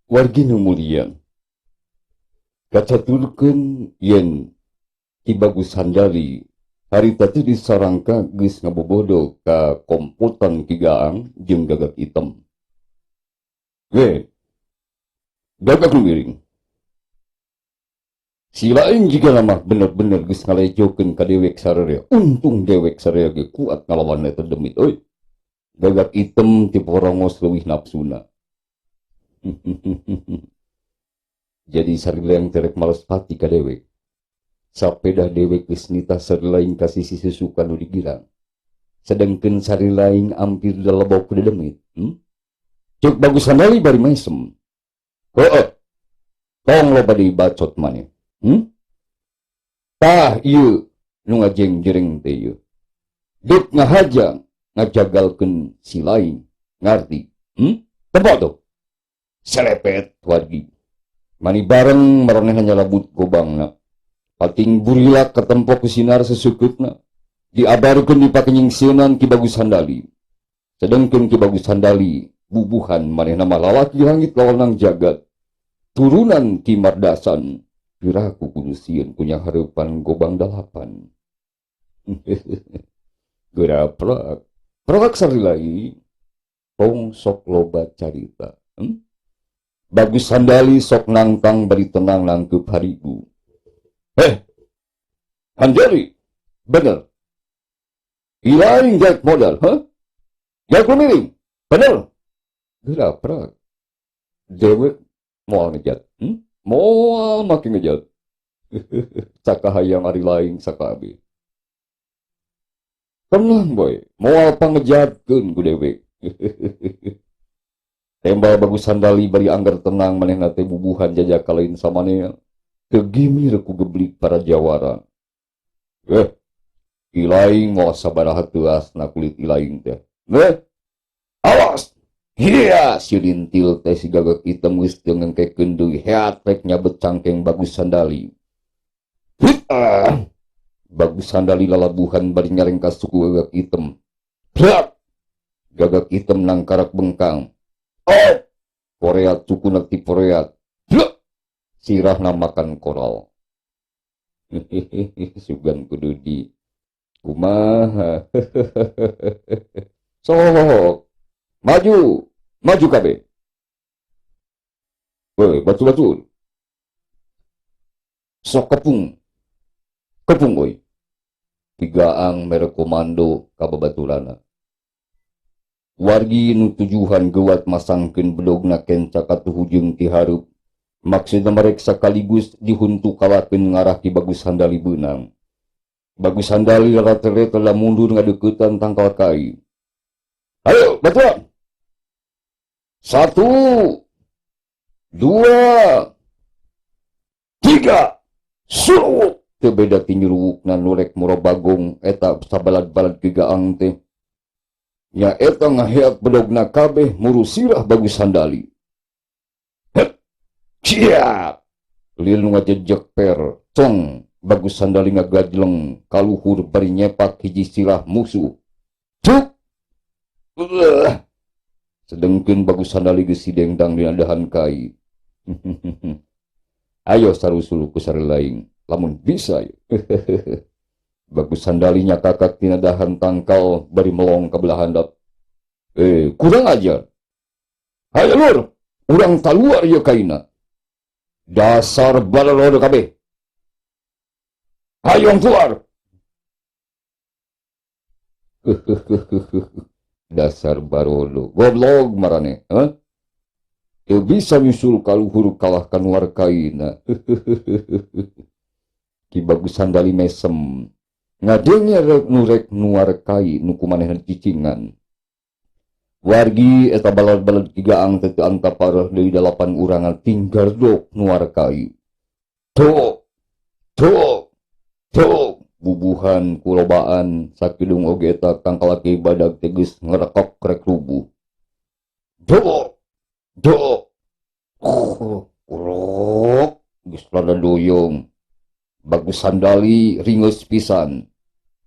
Wargi nu mulia, kacaturkeun yen Ki Bagus Handali harita teh disarangka geus ngabobodo ka komputan Ki Gaang jeung Gagak Item. Ge, Gagak nu miring. Si lain jika nama bener-bener geus ngalejokeun ka dewek sararea. Untung dewek sararea ge kuat ngalawan eta demit euy. Gagak Item ti porongos leuwih nafsuna. Jadi sarileang terek males pati ka dewek. Sapeda dewek geus nita sarilaing ka sisi susukan nu digirang. Sedengkeun sarilaing ampir dalebok ku demit. Cuk Bagus Handali bari mesem. Heueuh. Tong lo bade bacot maneh. Tah ieu nu ngajeng jereng teh ieu. Dek ngahajang ngajagalkeun si lain. Ngarti? Tempo tuh. Selepet wargi. Mani bareng maranehna nyalabut gobangna. Pating burilak ketempo ku sinar sesukutna. Diabarkeun di pakenyingseunan Ki Bagus Handali. Sedengkeun Ki Bagus Handali bubuhan manehna mah lalaki langit lawanang jagat. Turunan Ki Mardasan. Piraku kudu sieun punya hareupan gobang dalapan. Geura prak. Prak sarilai. Tong sok loba carita. Bagus Handali sok nangtang bari tenang nangkep haribu. Handali, bener. Ilaing jack modal, Jack miring, bener. Geura prak. Dewek moal ngejat, moal makin ngejat. Sakahayang ari laing sakabe. Tenang boy, moal pangejatkeun ku dewek. Tembal Bagus Handali bari anggar tenang manehna teh bubuhan jajak kalain samanea. Kegimir ku geblik para jawara. Ilaing moal sabaraha teuasna kulit ilaing teh. Awas! Hiya, si lintil teh si Gagak Item geus teu ngengkekeun deui heat rek nyabet cangkeng Bagus Handali. Bagus Handali lalabuhan bari nyareng ka suku Gagak Item. Gagak Item nangkarak bengkang. Koreat sukuna ti Koreat. Sirahna makan koral. Sugan kudu di kumaha. Sok maju kabeh. Batu-batu. Sok kepung boy. Ki Gaang mere komando ka babaturana. Wargi nu tujuhan gewat masangkeun bedogna kenca katuhujung ti hareup. Maksudna merek sakaligus dihuntu kawakeun ngarah Ki Bagus Handali beunang. Bagus Handali rata-rata lah mundur ngadeuketan tangkal kai. Ayo, batuan! 1, 2, 3, suruh! Teu beda ti nyuruwukna nurek murabagong eta sabalad-balad Ki Gaang teh. Nya eta ngaheak bedogna kabeh muru sirah Bagus Handali. Siap! Lil nu ngajejek per, cong Bagus Handali ngagajleng kaluhur bari nyepak hiji sirah musuh. Cuk! Sedengkeun Bagus Handali geus sidengdang dina dahan kai. Ayo sarusul ku sarilaing, lamun bisa. Bagus Handali nyakakak tina dahan tangkal bari melong ka belah handap. Kurang ajar. Hayo lur, urang taluar ieu kaina. Dasar balalodo kabeh. Hayong keluar. Dasar barodo. Goblok marane, Teu bisa nyusul kaluhur kalahkan warkaina. Ki Bagus Handali mesem. Ngadenge nurek nuwarkai nuku manehna cicingan. Wargi eta balad-balad Ki Gaang teu angka parah deui 8 urangan tinggal dok nuwarkai. Tok bubuhan kulobaan sakidung oge eta kang kalaki badag teh geus ngrekok rek rubuh. Dok. Kurok geus rada doyong. Bagus Handali ringeus pisan.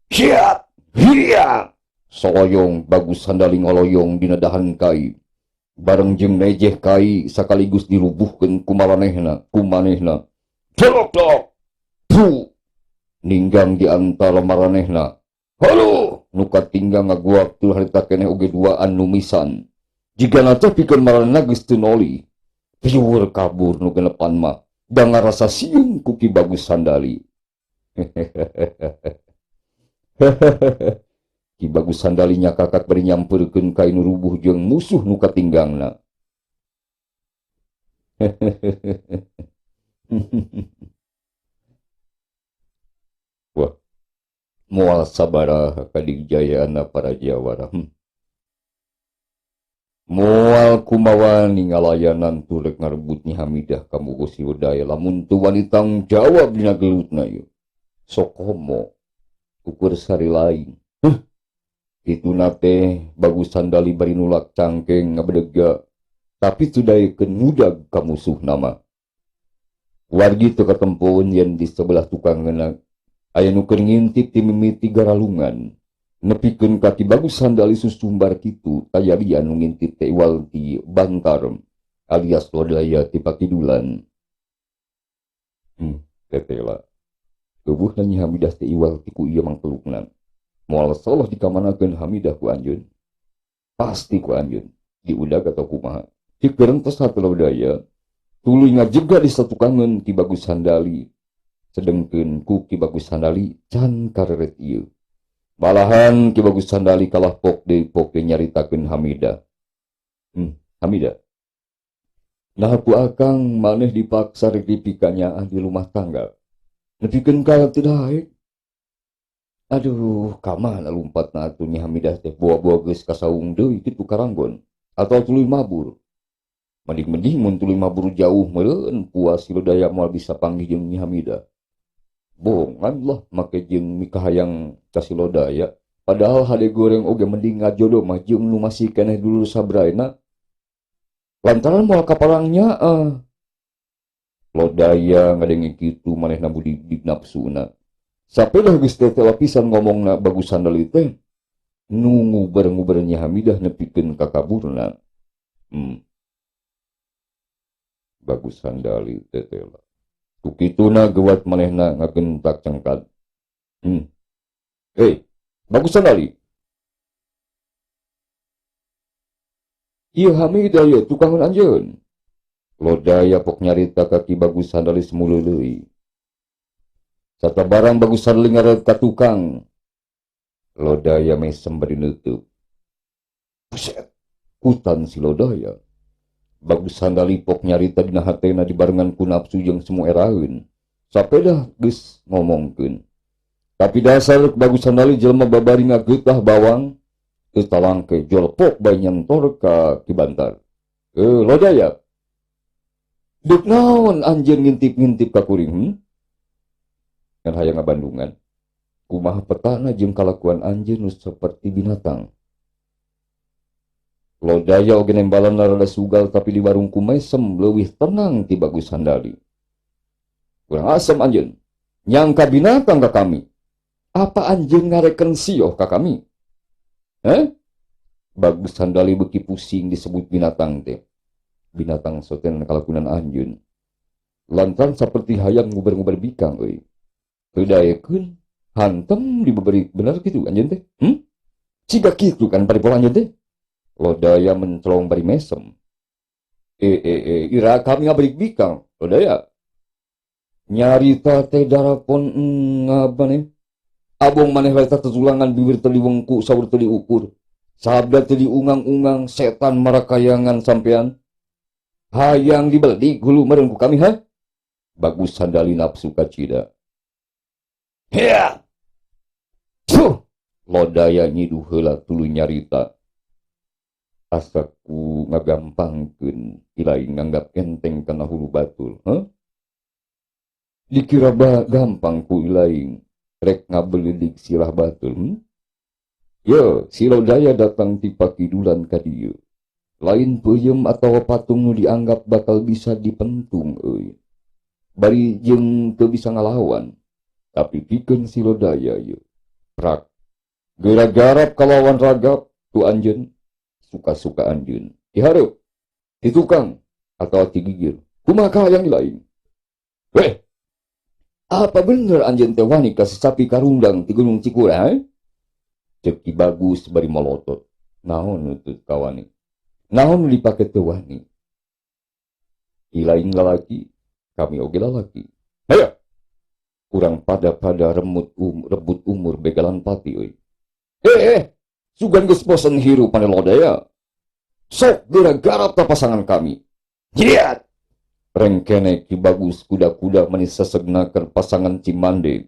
Siap! Hiya! Soyong Bagus Handali ngoloyong dina dahan kai. Bareng jeung nejeh kai sakaligus dirubuhkeun kumanehna. Celok-celok. Puh. Ninggang di antara maranehna. Halo, nu katinggal ngaguak tuh harita keneh oge duaan numisan. Jika nata pikeun maranehna geus teu noli. Piur kabur nu genepan mah. Da ngarasa sieun ku Ki Bagus Sandali. Ki Bagus Sandali nya kakak bari nyampeurkeun ka nu rubuh jeung musuh nu katinggangna. Wah, moal sabaraha kadigjayaanna para Jawara. Moal kumaha ningalayanan turek ngarebut Nyi Hamidah kamu Gusti Wedaya lamun teu wani tanggung jawab dina gelutna ieu. Sok homo ukur sari lain. Kituna teh Bagus Sandali bari nulak cangkeng ngabedega tapi teu daekeun mudag ka musuh nama. Wargi teu katempoeun yen di sebelah tukang ngeunag aya nu keur ngintip ti mimiti garalungan. Nepikeun ka Ki Bagus Sandali susumbar kitu tayalian nu ngintip teh iwal ti Bantar alias Lodaya ti Pakidulan. Tetela. Eueuhna Nyi Hamidah teh iwal ti ku ieu mangtelukna. Moal salah dikamanakeun Hamidah ku anjeun. Pasti ku anjeun diudag atau kumaha. Dikeureng tos hate Lodaya. Tuluy ngajega di satukangeun Ki Bagus Sandali. Sedengkeun ku Ki Bagus Sandali can kareret ieu. Malahan Ki Bagus Sandali kalah pok nyaritakeun Hamidah. Hamidah. Nah ku akang maneh dipaksa rek dipikanyaan di rumah tangga. Nepikeun ka teu daek. Aduh, kamana lumpatna atuh Nyi Hamidah teh boa-boa geus kasaung deui kitu karanggon atau tuluy mabur. Mending mun tuluy mabur jauh meureun puas si Lodaya moal bisa panggih jeung Nyi Hamidah. Bohongan lah make jeung mikahayang ka si Lodaya. Padahal hade goreng oge mending ngajodoh mah jeung nu masih keneh dulu sabraena. Lantaran moal kaparangnya Lodaya ngadenge kitu manehna budi nafsuna. Sapedah geus teh pisan ngomongna Bagus Sandali teh nu nguber-nguber Nyi Hamidah nepikeun ka kaburna. Bagus Sandali teh tela. Kukituna gewat manehna ngagentak cengkat. Bagus Sandali. Ieu Hamidah ye tukangan anjeun. Lodaya pok nyarita ka Ki Bagus Sandali semulu deui. Sata barang Bagus Sandali ngaret ka tukang. Lodaya mesem bari neutup. Buset, kutan si Lodaya. Bagus Sandali pok nyarita dina hatena dibarengan ku nafsu jeung semu eraeun. Sapedah geus ngomongkeun. Tapi dasar Bagus Sandali jelema babari ngageutah bawang geus talangke jolpok bae nyentor ka Ki Bantar. Lodaya. Deuk naon anjeun ngintip-ngintip ka kuring? Kan hayang ngabandungan. Kumaha petana jeung kalakuan anjeun nu saperti binatang. Lodaya oge nembalan rada sugal tapi di warung kumesem leuwih tenang ti Bagus Sandali. Kurang asem anjeun. Nyangka binatang ka kami. Apa anjeun ngareken sioh ka kami? Bagus Sandali beuki pusing disebut binatang teh. Binatang soten kalakunan anjeun. Lantaran saperti hayang nguber-nguber bikang euy. Teu daekeun hantem diberi bener kitu anjeun teh. Siga kitu kan paripola anjeun teh. Lodaya mencolong bari mesem. Ira kami ngabrik bikang. Lodaya. Nyarita teh darapon ngabane. Abong maneh leta tetulangan bibir teu diwengku saur teu diukur. Sabda teu diungang-ungang setan marakayangan sampean. Hayang dibeldik hulu meureun ku kami ha? Bagus Sandali nafsu kacida. Hea. Lodaya nyiduh heula tuluy nyarita. Asaku ngagampangkeun ilaing nganggap enteng kana hulu batul, Dikira gampang ku ilaing rek ngabelidik silah batul, Yo, si Lodaya datang ti Pakidulan ka dieu. Lain peuyeum atawa patung nu dianggap bakal bisa dipentung euy. Bari jeung teu bisa ngalawan. Tapi pikeun si Lodaya ieu. Prak. Geura garap kalawan ragap tu anjeun. Suka-suka anjeun. Dihareup Itu Kang, atau ti gigir. Kumaha yang lain? Weh, apa bener anjeun teh wani kasih sapi karundang ti Gunung Cikura? Cek Ki Bagus bari molotot. Naon utut kawani? Naon dipake teh wani? Ilaing lalaki, kami oge lalaki. Hayo, kurang pada rebut umur begalan pati euy. Sugan geus bosen hirup ane lodaya. Sok gara-gara pasangan kami. Jiat! Rengkene Ki Bagus kuda-kuda manis sesegnakeun pasangan Cimande.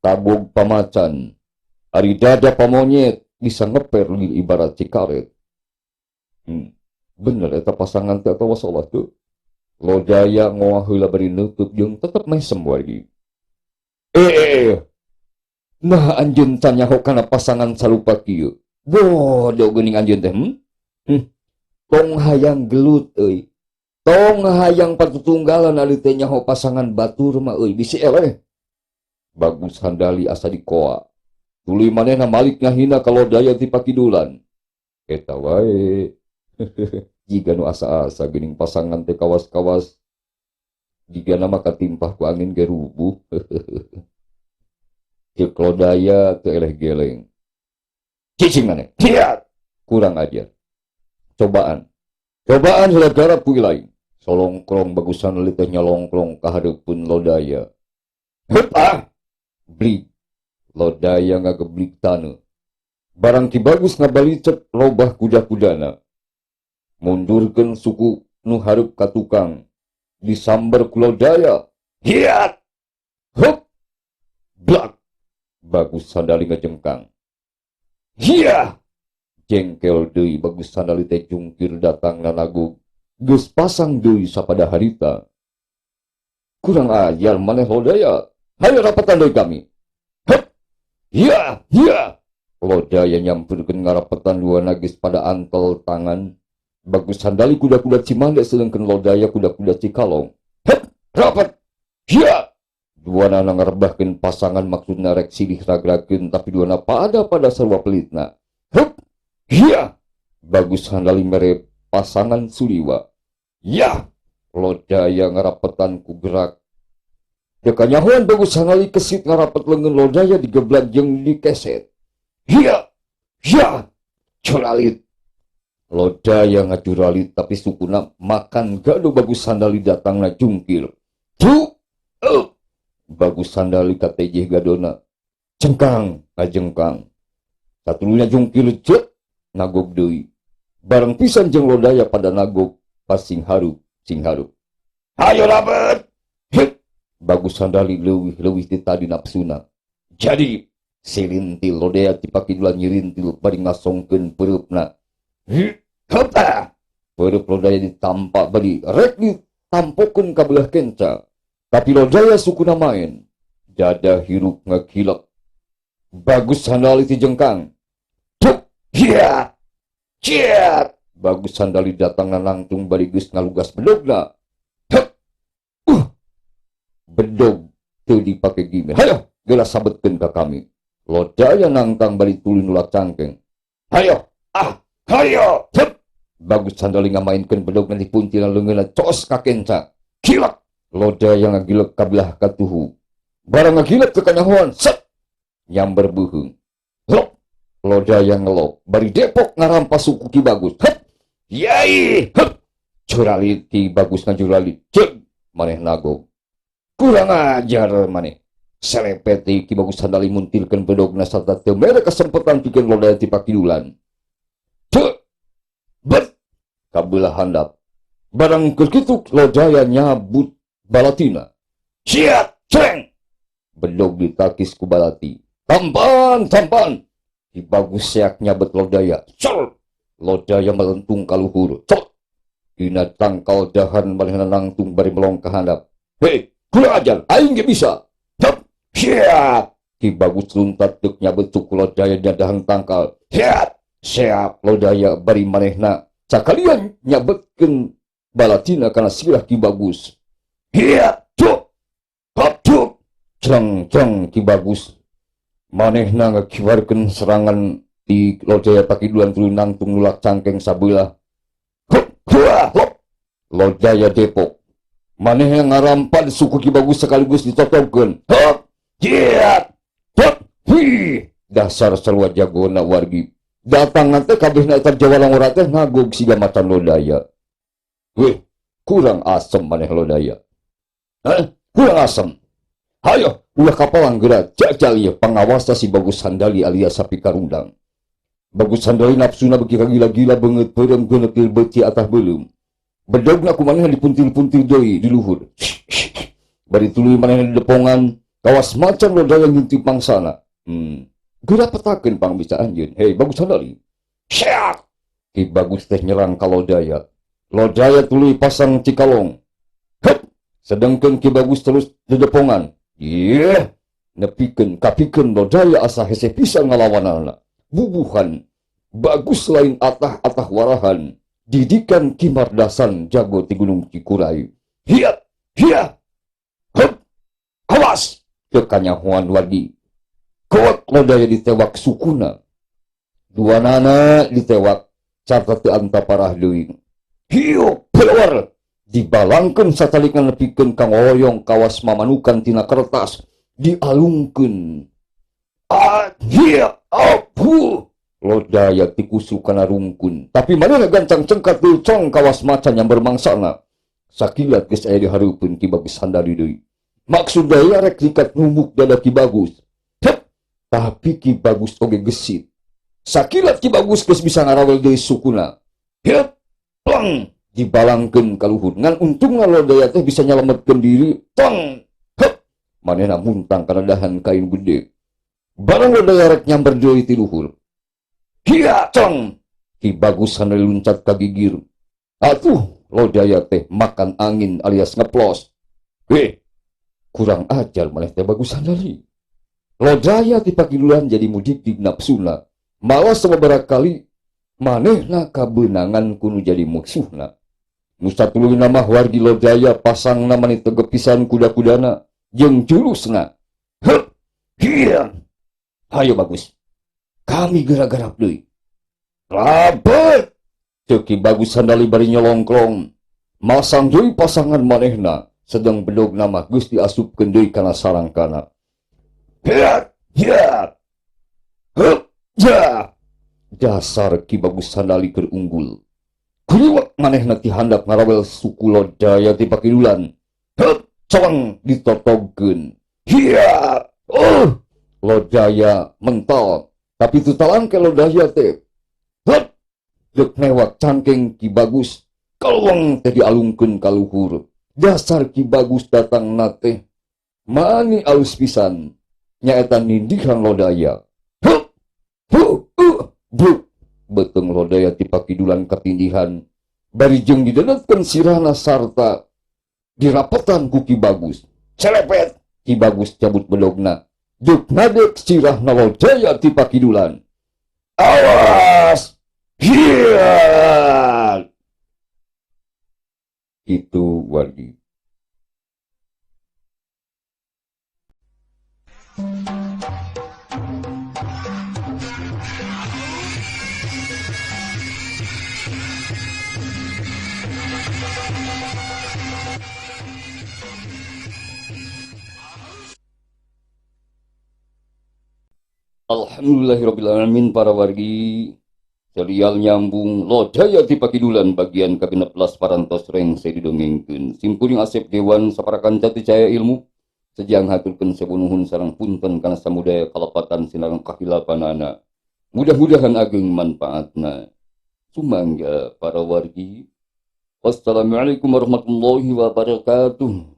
Tabog pamacan. Ari dada pamonyet bisa ngeper li ibarat cikaret. Bener eta pasangan teh atawa salah tuh. Lodaya ngoah heula bari nutup jeung tetep mesem wargi. Nah anjeun tanyaho kana pasangan sarupa kieu. Bodoh geuning anjeun teh. Tong hayang gelut euy. Tong hayang patutunggalan ari teh nyaho pasangan batur mah euy bisi eleh. Bagus handali asa dikoa. Tuluy manehna malik ngahina ka lodaya ti pakidulan. Eta wae. Jika nu asa-asa geuning pasangan teh kawas-kawas. Jika nama katimpah ku angin ge rubuh. Cek lodaya teu eleh geleng. Cicing maneh. Lihat. Kurang ajar. Cobaan heula garap ku lain. Solongkrong bagusan li teh nyalongkrong ka hadeupun lodaya. Heup blik. Lodaya ngageblik tanu. Barang Ki Bagus ngabalicet lobah kuda-kudana. Mundurkeun suku nu hareup ka tukang. Disamber ku lodaya. Hiat! Hup! Blak! Bagus sandali ngajengkang. Hiya! Jengkel deui Bagus sandali teh jungkir datang nanagu. Geus pasang deui sapada harita. Kurang ajar maneh lodaya. Hayo rapetan deui kami. Hup! Hiya! Hiya! Lodaya nyamperkeun ngarapetan dua nagis pada antel tangan. Bagus sandali kuda-kuda Cimande sedengkeun lodaya kuda-kuda Cikalong. Hup! Rapat! Hiya! Duana ngarebahkeun pasangan maksudna rek silih ragrakeun tapi duana pada sarua pelitna. Hup! Hiya! Bagus handali mere pasangan Suliwa. Yah! Lodaya ngarapetan ku gerak. Dekanyahoan Bagus handali kesit ngarapet leungeun lodaya digeblak jeung dikeset. Hiya! Hiya! Curalit. Lodaya ngacuralit tapi sukuna makan gado Bagus sandali datangna jungkir. Bagus sandali katejih gadona. Cengkang, ngajengkang. Satulunya jungkir cet, nagog deui. Bareng pisan jeung lodaya pada nagog pas sing harup. Hayo rapet! Hit! Bagus sandali leuwih ti tadi nafsuna. Jadi, silintil lodaya ti pakidulan nyirintil bari ngasongkeun pereupna. Heupa! Pereup lodaya ditampak bari rek ditampokeun ka belah kenca. Tapi lodaya sukuna main. Dada hirup ngakilak. Bagus sandali ti jengkang. Tuk! Hiya! Ciat! Bagus sandali datang nangtung bari geus ngalugas bedogna. Hep! Bedog teu dipake gimeh. Hayo! Geula sabetkeun ka kami. Lodaya nangtang bari tuluy nulak cangkeng. Hayo! Hayo! Hep! Bagus sandali ngamainkeun bedogna ti puntina leungeunna cos ka kenca. Kilak! Lodaya ngagilek kabelah katuhu. Barang ngagilek ke kanyahoan. Set! Nyamber beuheung. Lop! Lodaya ngelop. Bari depok ngarampas suku Ki Bagus. Hep! Yai! Hep! Curalit Ki Bagus ngajuralit. Cek! Maneh nagog. Kurang ajar maneh. Selepet Ki Bagus sandali muntilkeun bedogna sarta teu mere kasempetan pikeun lodaya ti pakidulan. Cek! Bet! Kabelah handap. Barang kekitu lodaya nyabut balatina. Siap, cereng. Bedog ditakis ku balati. Tampan. Ki Bagus seak nyabet lodaya. Col. Lodaya melentung kaluhur. Col. Dina tangkal dahan manehna nangtung bari melong ka handap. Hei, kurang ajar, aing ge bisa. Cop. Siap. Ki Bagus luntat deuk nyabet suku lodaya dahan tangkal. Siap. Lodaya bari manehna sakalian nyabetkeun balatina kana sirah Ki Bagus. Hiya, cuk, hop cuk, jeng Ki Bagus. Manehna ngakiwarkeun serangan di lodaya pakidulan tuluy nangtung nulak cangkeng sabelah. Hop, hop, Lodaya Depok. Maneh yang ngarampan suku Ki Bagus sekaligus ditotogkeun. Hap, jiat, hap, hi. Dasar sarua jagona wargi. Datang nanti kabehna eta jawalang ora teh ngagog siga macan lodaya. Weh, kurang asem maneh lodaya. Kurang asem. Hayo, ulah kapalang gerak jajal ieu pangawasa si Bagus Sandali alias sapi karundang. Bagus Sandali nafsuna beki gila-gila beungeut peureum geuneukeul beuti atah beulum. Bedogna kumaneh dipuntil-puntil deui di luhur. Bari tuluy maneh di depongan, kawas macan lodaya ngintip mangsana. Geura petakeun pangbisa anjeun. Hei Bagus Sandali. Syak! Ki Bagus teh nyerang ka lodaya. Lodaya tuluy pasang cikalong. Hep! Sedengkeun Ki Bagus terus di depongan. Nepikeun kapikeun lodaya asa hese pisan ngalawanana. Bubuhan. Bagus lain atah-atah warahan. Didikan Ki Mardasan jago ti Gunung Cikuray. Hiat! Hiat! Hep! Awas! Kekanyahoan wargi. Kuat lodaya ditewak sukuna. Duanana ditewak. Carta teu anta parah leuwing. Hiup pelawar. Dibalangkeun satalikan nepikeun Kang Oyong kawas mamanukan tina kertas. Dialungkeun. Hiya! Apu! Lodaya tikusu kana rungkun. Tapi manehna gancang cengkat dulcong kawas macan yang bermangsana. Sakilat geus aya dihareupeun Ki Bagus Sandali deui. Maksud daya rek dikat numbuk dada Ki Bagus. Hep! Tapi Ki Bagus oge gesit. Sakilat Ki Bagus geus bisa ngarawel deui sukuna. Hep! Plang! Dibalangkeun ka luhur. Ngan untungna lodaya teh bisa nyalametkeun diri. Plang! Hep! Manehna muntang kana dahan kain gede. Barang lodaya rek nyamber deui ti luhur. Hiya, cong! Ki Bagus Sandali luncat ka gigir. Atuh, lodaya teh makan angin alias ngeplos. Weh, kurang ajar maneh teh Bagus Sandali. Lodaya ti pakilulan jadi mudik di nafsuna. Malah sababaraha kali manehna kabeunangan kudu jadi musuhna. Nu satuluyna mah wargi lodaya pasangna maneh tegep pisan kuda-kudana jeung jurusna. Heup! Hiya! Hayo Bagus. Kami gerak-gerak deui. Rabet! Teu Ki Bagus Sandali bari nyolongklong. Masang deui pasangan manehna. Sedang bedogna mah geus diasupkeun deui kana sarangkana. Hiat! Hiat! Heup! Ja! Dasar Ki Bagus Sandali keur unggul. Kuliwak manehna ti handap ngarawel suku lodaya ti pakidulan. Heup! Cong ditotogkeun. Hiat! Lodaya mental. Tapi itu talang ke lodaya teh. Hep! Dek newak cangkeng Ki Bagus. Kalwang teh dialungkeun ka luhur. Dasar Ki Bagus datang nate. Mani alus pisan. Nyaeta nindihan lodaya. Hep! Bruk! Beteng lodaya ti pakidulan katindihan. Bari jeung didenetkeun sirahna sarta dirapetan ku Ki Bagus. Celepet! Ki Bagus cabut bedogna. Duk nadek sirahna lodaya ti pakidulan. Awas! Hiat! Itu wargi. Alhamdulillahirrabbilalamin para wargi. Serial nyambung lodaya ti pakidulan bagian ke-16 parantos rengse didongengkeun. Simpuring Asep Dewan saparakan jati caya ilmu. Sejang haturkeun sebunuhun sareng punten kana samudaya kalepatan sinareng kahilapanana. Mudah-mudahan ageng manfaatna. Sumangga para wargi. Wassalamualaikum warahmatullahi wabarakatuh.